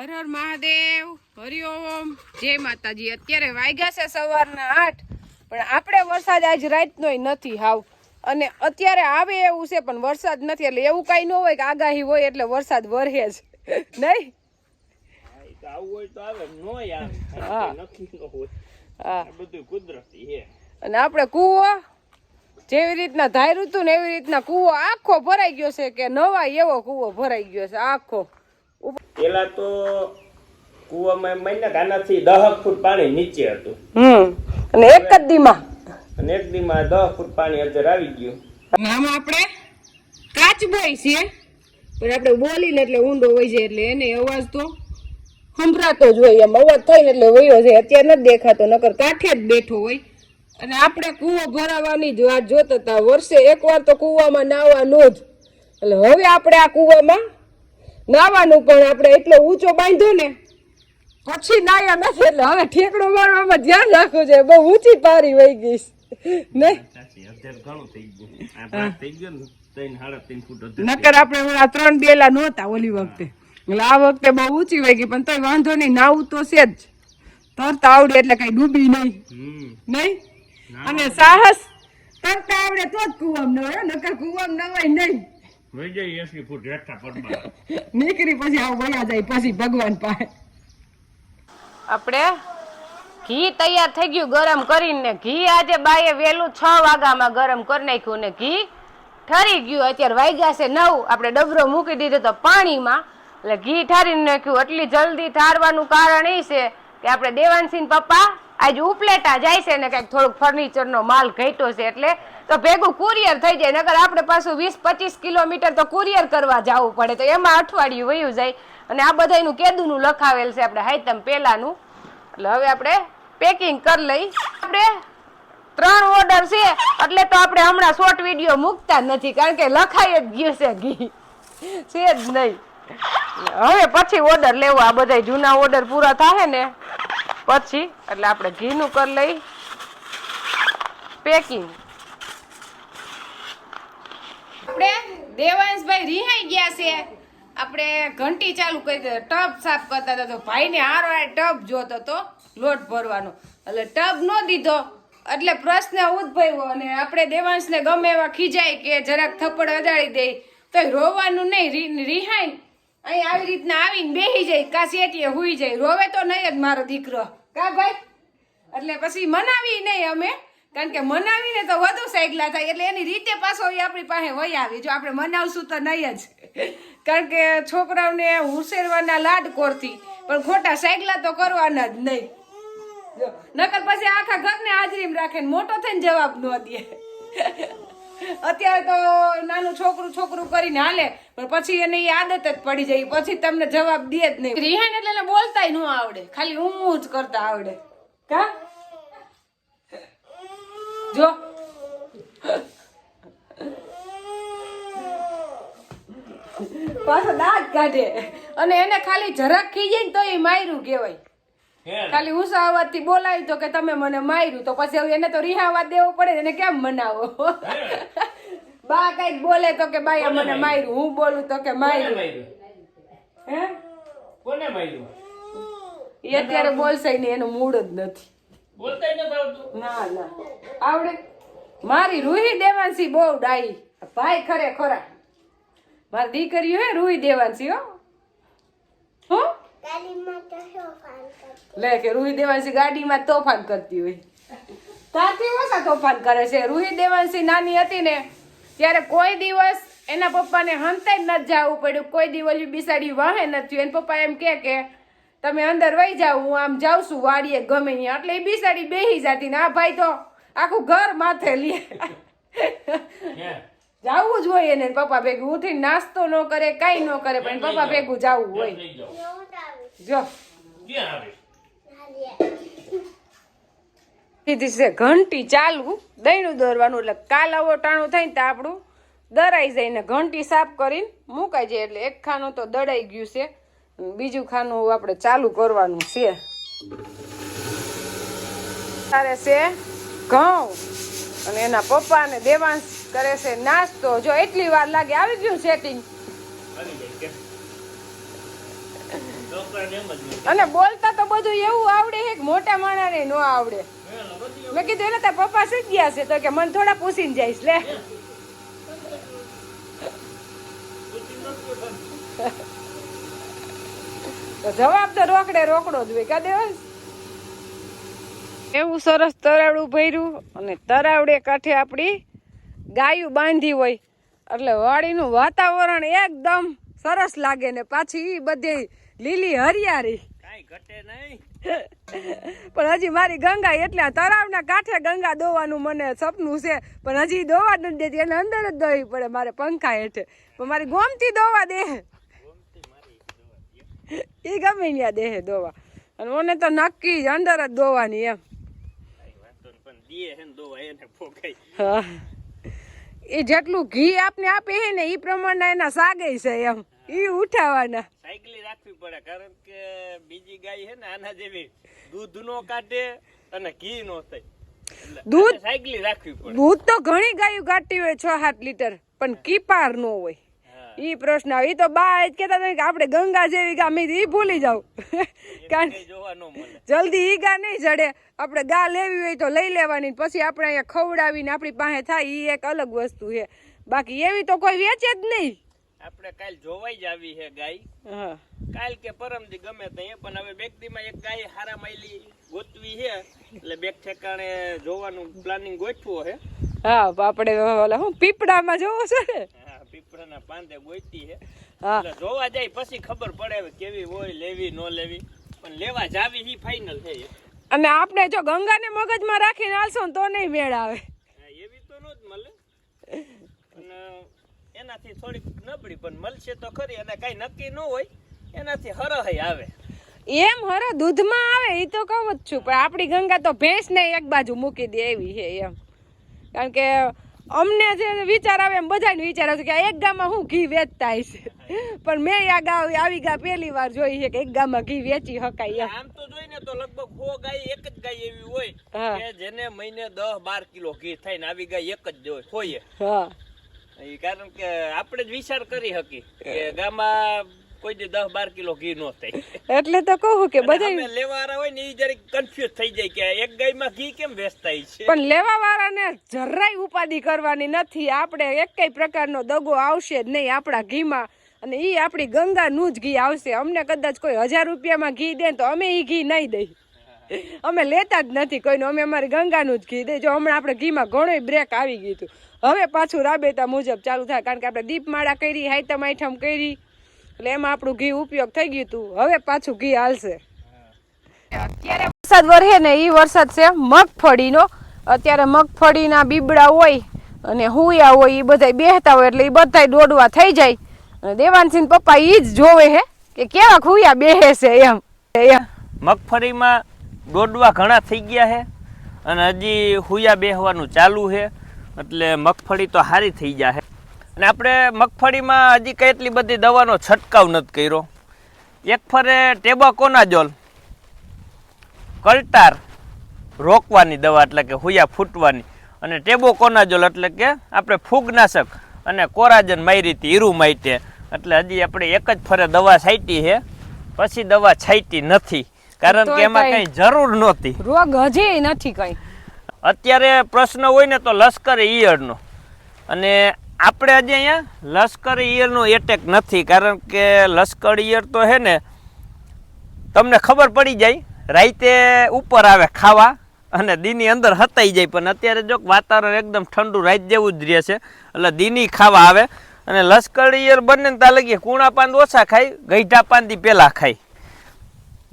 હર હર મહાદેવ, હરિઓમ, જય માતાજી। અત્યારે વાગ્યા છે સવારના 8, પણ આપણે વરસાદ આજ રાતનો નથી હાવ, અને અત્યારે આવે એવું છે પણ વરસાદ નથી। એટલે એવું કઈ ન હોય કે આગાહી હોય એટલે વરસાદ વરહે જ નહીં। અને આપણે કૂવો જેવી રીતના ધાર્યું હતું ને એવી રીતના કૂવો આખો ભરાઈ ગયો છે કે નવા એવો કૂવો ભરાઈ ગયો છે આખો। પેલા તો કુવામાં મહિના ગાનાથી 10 ફૂટ પાણી નીચે હતું, અને એક જ દીમાં 10 ફૂટ પાણી અંદર આવી ગયું। આમાં આપણે કાચબોય છે પણ આપણે બોલીને એટલે ઊંડો હોય છે એટલે એને અવાજ તો સંભળાતો જ હોય, એમ અવાજ થાય ને એટલે વયો છે। અત્યારે નથી દેખાતો, નકર કાંઠે જ બેઠો હોય। અને આપણે કૂવો ભરાવાની જ વાત જોતા હતા, વર્ષે એકવાર તો કૂવામાં નાવાનું જ। એટલે હવે આપણે આ કૂવામાં નાવાનું, પણ આપણે એટલો ઊંચો બાંધ્યો ને પછી નાયા નથી, એટલે હવે ઠેકડો મારવામાં ધ્યાન રાખવું છે। બહુ ઊંચી પારી વહી ગઈ નકર આપણે 3 બેલા નહોતા ઓલી વખતે, એટલે આ વખતે બહુ ઊંચી વહી ગઈ, પણ તોય વાંધો નહીં, નાવું તો છે જ, તરતા આવડે એટલે કઈ ડૂબી નહીં। અને સાહસ તરતા આવડે તો જ કુવામાં નવાય, નકર કુવામાં નવાય નહીં। નીકળી પછી આવું વયા જાય પછી ભગવાન પાસે। આપણે ઘી તૈયાર થઈ ગયું ગરમ કરીને, ઘી આજે બાએ વેલું 6 વાગ્યામાં ગરમ કરી નાખ્યું ને ઘી ઠરી ગયું। અત્યારે વાગ્યા છે 9, આપણે ડબરો મૂકી દીધો તો પાણીમાં, એટલે ઘી ઠારી નાખ્યું। એટલી જલ્દી ઠારવાનું કારણ એ છે કે આપણે દેવાંશી પપ્પા આજે ઉપલેટા જાય છે ને કંઈક થોડુંક ફર્નિચરનો માલ ઘટ્યો છે, એટલે તો ભેગું કુરિયર થઈ જાય, નકર આપણે પાછું 20-25 કિલોમીટર તો કુરિયર કરવા જવું પડે, તો એમાં અઠવાડિયું વયું જાય। અને આ બધાનું કેદુનું લખાવેલ છે આપણે હાઈતમ પેલાનું, એટલે હવે આપણે પેકિંગ કરી લઈ। આપણે 3 ઓર્ડર છે એટલે તો આપણે હમણાં શોર્ટ વિડીયો મૂકતા નથી, કારણ કે લખાઈ જ ગયું છે ઘી છે જ નહીં। હવે પછી ઓર્ડર લેવો, આ બધા જૂના ઓર્ડર પૂરા થાય ને પછી, એટલે આપણે ઘીનું કરી લઈ પેકિંગ। આપણે દેવાંશભાઈ રિહાઈ ગયા છે, આપણે ઘંટી ચાલુ કરી દે, ટબ સાફ કરતા હતા, તો ભાઈને હારો ટબ જોતો તો લોટ ભરવાનો, એટલે ટબ નો દીધો એટલે પ્રશ્ન ઉદ્ભવ્યો। અને આપણે દેવાંશને ગમે એવા ખીજાય કે જરાક થપ્પડ અડાડી દે તો રોવાનું નહીં, રિહાઈ અહીં આવી રીતના આવીને બેસી જાય, કા શેટીએ હુઈ જાય, રોવે તો નહીં જ મારો દીકરો, કા ભાઈ? એટલે પછી મનાવી નહીં અમે, કારણ કે મનાવીને તો વધુ સાયકલા થાય, એટલે એની રીતે પાછો આપણી પાસે વહી આવી। જો આપણે મનાવશું તો નહીં જ, કારણ કે છોકરાઓને હુસેરવાના લાડ કોરથી, પણ ખોટા સાયકલા તો કરવાના જ નહીં, નકર પછી આખા ઘરને હાજરીમાં રાખે, મોટો થઈને જવાબ ન દે। અત્યારે તો નાનું છોકરું કરીને હાલે, પણ પછી એને એ આદત જ પડી જાય, પછી તમને જવાબ દે જ નહીં। રિહાન એટલે બોલતાય ન આવડે, ખાલી હું જ કરતા આવડે, કા જો પાછો દાંત કાઢે, અને એને ખાલી જરાક ખીજાય ને તો એ માયરું કહેવાય। ખાલી ઊંચા અવાજથી બોલાવી તો કે તમે મને માર્યું, તો પછી એને તો રિહાવા દેવો પડે, એને કેમ મનાવો? બા કઈક બોલે તો કે બાઈ મને માર્યું, હું બોલું તો કે માર્યું, હે કોને માર્યું? એ અત્યારે બોલશે નહીં, એનું મૂડ જ નથી, બોલતાય ન આવડતું। ના આવડે, મારી રૂહી દેવાંશી બહુ ડાઈ ભાઈ, ખરેખરા મારી દીકરીઓ હે રૂહી દેવાંશી, હો હું લે કે રૂહી દેવાંશી ગાડીમાં તોફાન કરતી હોય, તારથી ઓછા તોફાન કરે છે। રૂહી દેવાંશી નાની હતી ને ત્યારે કોઈ દિવસ એના પપ્પાને હંતાઈ નથી જવું પડ્યું, કોઈ દિવસ બિસાડી વાહે નથી, એના પપ્પા એમ કે તમે અંદર વહી જાવ, હું આમ જાઉં છું વાડીએ ગમે ત્યાં, એટલે એ બિસાડી બેહી જતી ને આ ભાઈ તો આખું ઘર માથે લે, જાવું જ હોય એને પપ્પા ભેગું, ઉઠીને નાસ્તો ન કરે કઈ ન કરે, પણ પપ્પા ભેગું જવું હોય। જો કીધી છે ઘંટી ચાલુ, દહીણું દોરવાનું, એટલે કાલ આવો ટાણું થાય ને તો આપણું દરાઈ જાય ને ઘંટી સાફ કરીને મુકાઈ જાય, એટલે એક ખાનું તો દડાઈ ગયું છે, બીજું ખાનું આપણે ચાલુ કરવાનું છે। તારે છે ઘઉં, અને એના પપ્પા ને દેવાંશ કરે છે નાસ્તો। જો એટલી વાર લાગે, આવી ગયું સેટિંગ। છોકરાને એમ જ હોય. અને બોલતા તો બધું એવું આવડે છે કે મોટા માણાને ન આવડે. મેં કીધું એને તાર પપ્પા શીખ ગયા છે તો કે મને થોડા પૂછીને જઈશ લે. તો જવાબ તો રોકડે રોકડો જ હોય કા દેવાંશ. એવું સરસ તરાવડું ભર્યું અને તરાવડે કાંઠે આપણી ગાયું બાંધી હોય એટલે વાડીનું વાતાવરણ એકદમ સરસ લાગે ને પાછી ઈ બધી લીલી હરિયાળી. કાંઈ ઘટે નહીં. પણ હજી મારી ગંગા એટલે તળાવના કાંઠે ગંગા દોવાનું મને સપનું છે પણ હજી દોવા નથી દેતી એને અંદર જ દોવી પડે મારે પંખા હેઠે. પણ મારી ગોમતી દોવા દે એ ગમે ત્યાં દે દોવા અને મને તો નક્કી જ અંદર જ દોવાની એમ. હા એ જેટલું ઘી આપને આપે છે ને એ પ્રમાણે એના સાગે છે એમ એ ઉઠાવાના. સાયકલી રાખવી પડે કારણ કે બીજી ગાય છે ને આના જેવી દૂધ નો કાઢે અને ઘી નો થાય. દૂધ સાયકલી રાખવી પડે. દૂધ તો ઘણી ગાયું કાઢતી હોય 6-7 લીટર પણ કીપાર નો હોય. ઈ પ્રશ્ન આવે. ઈ તો બા જ કેતા હતા કે આપણે ગંગા જેવી ગા મી ઈ ભૂલી જાવ કારણ જલ્દી ઈ ગા નહીં જડે. આપણે ગા લેવી હોય તો લઈ લેવાની પછી આપણે અહીંયા ખવડાવીને આપણી પાસે થાય ઈ એક અલગ વસ્તુ છે. બાકી એવી તો કોઈ વેચે જ નહીં. આપણે કાલ જોવાઈ જ આવી છે ગાય. કાલ કે પરમદી ગમે ત્યાં પણ હવે બેકદીમાં એક ગાય હારા માયલી ગોતવી છે એટલે બેક ઠેકાણે જોવાનું પ્લાનિંગ ગોઠવું છે. હા આપણે ઓલા હું પીપળામાં જોવો છે ને પીપળાના પાંદે ગોઈતી છે હા એટલે જોવા જાય પછી ખબર પડે હવે કેવી હોય લેવી ન લેવી પણ લેવા જાવી હી ફાઇનલ છે. અને આપણે જો ગંગાને મગજમાં રાખીને હાલશો ને તો નહીં મેળ આવે. એવી તો નો જ મળે અને એનાથી થોડીક નબળી પણ મળશે તો ખરી અને કઈ નક્કી ન હોય એનાથી હરહય આવે. એમ હરો દૂધમાં આવે એ તો કહું જ છું પણ આપણી ગંગા તો ભેંસને એક બાજુ મૂકી દે એવી છે એમ. કારણ કે અમને જે વિચાર આવે એમ બધાને વિચાર આવે કે એક ગામમાં હું ઘી વેચતા હશે પણ મેં આ ગામ આવી ગા પહેલી વાર જોઈ છે કે એક ગામમાં ઘી વેચી શકાય એમ. આમ તો જોઈને તો લગભગ 100 ગાય એક જ ગાય એવી હોય કે જેને મહિને 10-12 કિલો ઘી થાય ને આવી ગાય એક જ હોય. હા એ કારણ કે આપણે જ વિચાર કરી શકી કે ગામમાં કોઈ દી 10-12 કિલો ઘી નો થાય એટલે તો કહું કે બધા લેવાવાળા હોય ને એ જરીક કન્ફ્યુઝ થઈ જાય કે એક ગાયમાં ઘી કેમ વેચતા છે. પણ લેવા વાળાને જરાય ઉપાધિ કરવાની નથી. આપણે એકેય પ્રકારનો દગો આવશે જ નહીં આપણા ઘીમાં અને ઈ આપણી ગંગાનું જ ઘી આવશે. અમને કદાચ કોઈ 1000 રૂપિયામાં ઘી દે તો અમે ઈ ઘી નહીં દઈ. અમે લેતા જ નથી કોઈનું. અમે અમારી ગંગાનું જ ઘી દે. જો હમણાં આપણે ઘીમાં ઘણોય બ્રેક આવી ગયું હતું. હવે પાછું રાબેતા મુજબ ચાલુ થાય કારણ કે આપણે દીપમાળા કરી હાઈતમ આઈટમ કરી એટલે એમાં આપણું ઘી ઉપયોગ થઈ ગયું હતું. હવે પાછું ઘી હાલશે. અત્યારે વરસાદ વરસે ને એ વરસાદ છે મગફળીનો. અત્યારે મગફળીના બીબડા હોય અને હુયા હોય એ બધા બેહતા હોય એટલે એ બધા દોડવા થઈ જાય. અને દેવાનસિંહ પપ્પા એ જ જોવે છે કે કેવા હુયા બેહે છે એમ. મગફળીમાં દોડવા ઘણા થઈ ગયા છે અને હજી હુયા બેહવાનું ચાલુ છે એટલે મગફળી તો સારી થઈ જાય. અને આપણે મગફળીમાં હજી કઈ એટલી બધી દવાનો છંટકાવ નથી કર્યો. એક ફરે ટેબાકોનાઝોલ કલ્ટાર રોકવાની દવા એટલે કે હુયા ફૂટવાની અને ટેબોકોનાઝોલ એટલે કે આપણે ફૂગનાશક અને કોરાજન મારી હતી હીરું માઇટે એટલે હજી આપણે એક જ ફરે દવા છાંટી છે પછી દવા છાંટી નથી કારણ કે એમાં કઈ જરૂર નહોતી. રોગ હજી નથી કઈ. અત્યારે પ્રશ્ન હોય ને તો લશ્કરી ઈયળનો અને આપણે હજી અહીંયા લશ્કરી ઈયળનો એટેક નથી કારણ કે લશ્કરી ઈયળ તો છે ને તમને ખબર પડી જાય રાતે ઉપર આવે ખાવા અને દીની અંદર હતાઈ જાય પણ અત્યારે જો વાતાવરણ એકદમ ઠંડુ રાત જેવું જ રહે છે એટલે દીની ખાવા આવે અને લશ્કરી ઈયળ બંને ત્યાં લગીએ કૂણા પાંદ ઓછા ખાય ગઈઢા પાંદી પહેલાં ખાય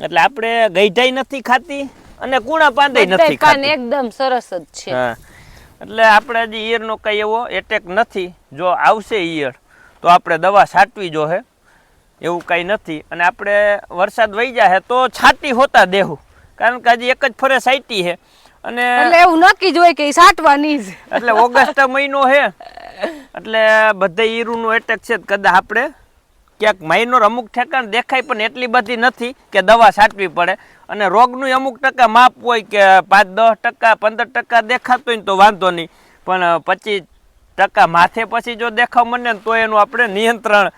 એટલે આપણે ગઈઢાઈ નથી ખાતી અને કૂણા પાંદે નથી ખાતી. એકદમ સરસ જ છે. હા એટલે આપણે હજી ઈયળનો કઈ એવો એટેક નથી. જો આવશે ઈયળ તો આપણે દવા છાંટવી જોહે એવું કઈ નથી. અને આપણે વરસાદ વહી જાય તો છાંટી હોતા દેવું કારણ કે હજી એક જ ફરે છાંટી છે અને એટલે એવું નક્કી જ હોય કે છાંટવાની જ એટલે ઓગસ્ટ મહિનો છે એટલે બધે ઈયળનો એટેક છે કદાચ આપણે ક્યાંક મહિનો અમુક ઠેકાણ દેખાય પણ એટલી બધી નથી કે દવા છાંટવી પડે અને રોગનું અમુક ટકા માપ હોય કે 5-10%, 15% દેખાતું હોય ને તો વાંધો નહીં પણ 25% માથે પછી જો દેખાવ મને તો એનું આપણે નિયંત્રણ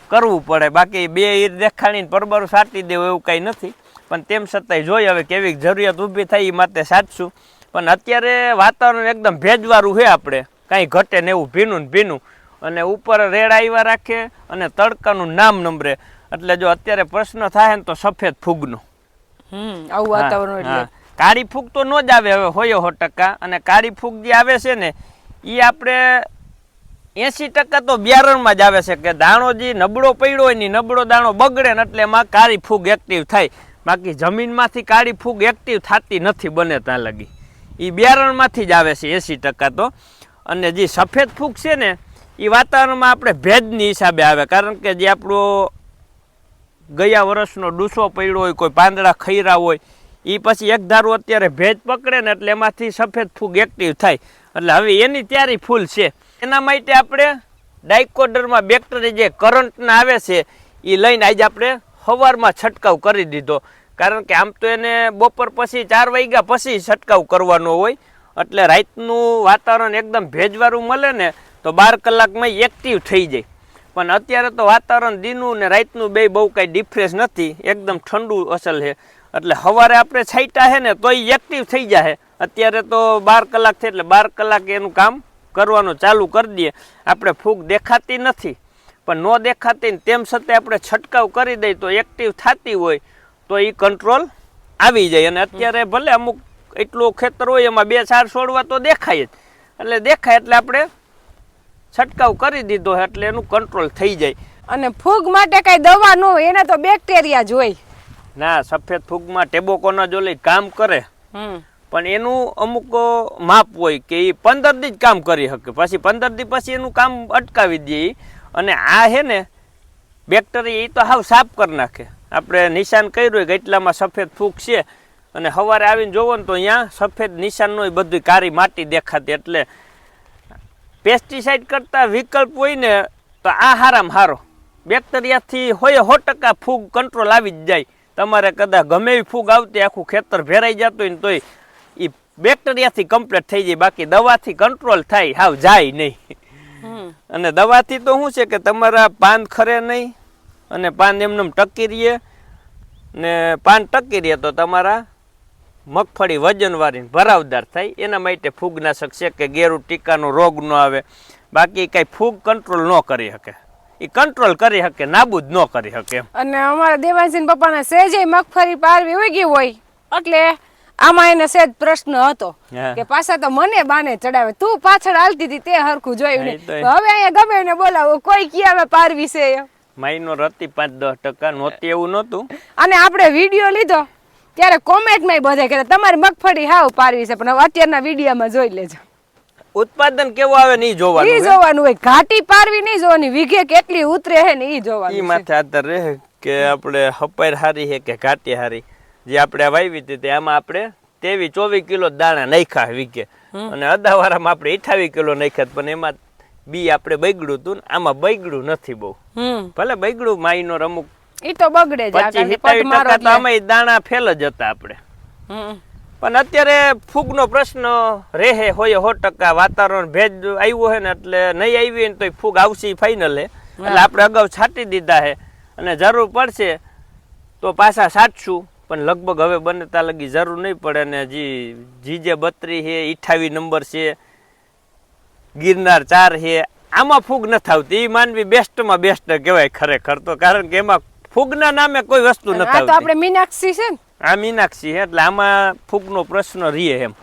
કરવું પડે. બાકી બે ઈર દેખાડીને પરબરું સાટી દેવું એવું કાંઈ નથી. પણ તેમ છતાંય જોઈ હવે કેવી જરૂરિયાત ઊભી થઈ એ માટે સાચશું. પણ અત્યારે વાતાવરણ એકદમ ભેજવાળું છે, આપણે કાંઈ ઘટે ને એવું ભીનું ને ભીનું, અને ઉપર રેડ આવ્યા રાખે અને તડકાનું નામ નંબરે. એટલે જો અત્યારે પ્રશ્ન થાય ને તો સફેદ ફૂગનો. આવું વાતાવરણ એટલે કાળી ફૂગ તો ન જ આવે હવે 100%. અને કાળી ફૂગ જે આવે છે ને એ આપણે 80% તો બિયારણમાં જ આવે છે, કે દાણો જે નબળો પડ્યો હોય ને નબળો દાણો બગડે ને એટલે એમાં કાળી ફૂગ એક્ટિવ થાય. બાકી જમીનમાંથી કાળી ફૂગ એક્ટિવ થતી નથી બને ત્યાં લગી. એ બિયારણમાંથી જ આવે છે 80% તો. અને જે સફેદ ફૂગ છે ને એ વાતાવરણમાં આપણે ભેજની હિસાબે આવે. કારણ કે જે આપણો ગયા વર્ષનો ડૂસો પડ્યો હોય, કોઈ પાંદડા ખૈરા હોય, એ પછી એક ધારું અત્યારે ભેજ પકડે ને એટલે એમાંથી સફેદ ફૂગ એક્ટિવ થાય. એટલે હવે એની તૈયારી ફૂલ છે. એના માટે આપણે ડાયકોડરમાં બેક્ટેરિયા જે કરંટના આવે છે એ લઈને આજે આપણે સવારમાં છંટકાવ કરી દીધો. કારણ કે આમ તો એને બપોર પછી 4 વાગ્યા પછી છંટકાવ કરવાનો હોય. એટલે રાતનું વાતાવરણ એકદમ ભેજવાળું મળે ને તો 12 કલાકમાં એક્ટિવ થઈ જાય. પણ અત્યારે તો વાતાવરણ દીનું ને રાતનું બે બહુ કાંઈ ડિફરન્સ નથી, એકદમ ઠંડુ અસલ છે. એટલે સવારે આપણે છાંટ્યા છે ને તો એ એક્ટિવ થઈ જાય. અત્યારે તો 12 કલાક થઈ એટલે 12 કલાક એનું કામ કરવાનું ચાલુ કરી દઈએ. આપણે ફૂગ દેખાતી નથી, પણ ન દેખાતી ને તેમ છતાં આપણે છંટકાવ કરી દઈએ તો એક્ટિવ થતી હોય તો એ કંટ્રોલ આવી જાય. અને અત્યારે ભલે અમુક એટલું ખેતર હોય એમાં 2-4 છોડવા તો દેખાય જ, એટલે દેખાય એટલે આપણે છંટકાવ કરી દીધો એટલે એનું કંટ્રોલ થઈ જાય. અને ફૂગ માટે કઈ દવા ન હોય, એને તો બેક્ટેરિયા જ હોય. ના, સફેદ ફૂગમાં ટેબોકોના જોલી કામ કરે, પણ એનું અમુક માપ હોય કે એ 15 દી જ કામ કરી શકે, પછી 15 દી પછી એનું કામ અટકાવી દે. અને આ છે ને બેક્ટેરિયા એ તો હાવ સાફ કરી નાખે. આપણે નિશાન કર્યું હોય કે એટલામાં સફેદ ફૂગ છે, અને સવારે આવીને જોવો ને તો અહીંયા સફેદ નિશાન હોય, બધું કાળી માટી દેખાતી. એટલે પેસ્ટિસાઇડ કરતા વિકલ્પ હોય ને તો આ હારામાં હારો. બેક્ટેરિયાથી 100% ફૂગ કંટ્રોલ આવી જ જાય. તમારે કદાચ ગમે એવી ફૂગ આવતી આખું ખેતર ભેરાઈ જતું હોય ને તોય એ બેક્ટેરિયાથી કમ્પ્લીટ થઈ જાય. બાકી દવાથી કંટ્રોલ થાય, હાવ જાય નહીં. અને દવાથી તો શું છે કે તમારા પાન ખરે નહીં, અને પાન એમને ટકી રહીએ, ને પાન ટકી રહીએ તો તમારા મગફળી વજનવાળી ભરાવદાર થાય. એના માટે ફૂગનાશક છે કે ગેરુ ટીકાનો રોગ ન આવે. બાકી કઈ ફૂગ કંટ્રોલ ન કરી શકે, એ કંટ્રોલ કરી શકે, નાબૂદ ન કરી શકે. અને અમારા દેવાંશી પપ્પાને સહેજે મગફળી પારવી ઉગી હોય એટલે આમાં એને સહેજ પ્રશ્ન હતો કે પાછા તો મને બાને ચડાવે, તું પાછળ હાલતી હતી તે હરખું જોયું ને. હવે અહીંયા ગમે એને બોલાવો, કોઈ ક્યાં પારવી છે. માઇનોર હતી 5-10% નહોતી, એવું નહોતું. અને આપણે વિડીયો લીધો ત્યારે કોમેન્ટમાં બધે કે તમારી મગફળી હાવ પારવી છે, પણ હવે અત્યારના વિડીયોમાં જોઈ લેજો. ઉત્પાદન કેવું આવે ને ઈ જોવાનું હોય. ઘાટી પારવી નહીં જોવાની, વીઘે કેટલી ઉતરે છે ને ઈ જોવાનું. ઈ માથે આધાર રહે કે આપણે હપાર હારી છે કે ઘાટી હારી. જે આપણે વાવી હતી આમાં આપણે 23-24 કિલો દાણા નાખ્યા વીઘે, અને અદાવારામાં આપણે 28 કિલો નાખ્યા, પણ એમાં બી આપણે બગડ્યું હતું. આમાં બગડ્યું નથી બહુ, ભલે બગડ્યું માઇનોર અમુક ઈ તો બગડે જ. 27% તો આમાં દાણા ફેલ જ હતા આપણે. પણ અત્યારે ફૂગનો પ્રશ્ન રહે 100%. વાતાવરણ ભેજ આવ્યો હોય ને એટલે નહીં આવી ને તો ફૂગ આવશે ફાઇનલ હે. એટલે આપણે અગાઉ છાંટી દીધા છે, અને જરૂર પડશે તો પાછા છાંટશું. પણ લગભગ હવે બને ત્યાં લગી જરૂર નહીં પડે. ને જીજે 32 છે, 28 નંબર છે, ગિરનાર 4 છે, આમાં ફૂગ નથી આવતી. એ માનવી બેસ્ટમાં બેસ્ટ કહેવાય ખરેખર તો, કારણ કે એમાં ફૂગના નામે કોઈ વસ્તુ નથી આવતી. આપણે મીનાક્ષી છે ને, આ મીનાક્ષી એટલે આમાં ફૂગનો પ્રશ્ન રીએ એમ.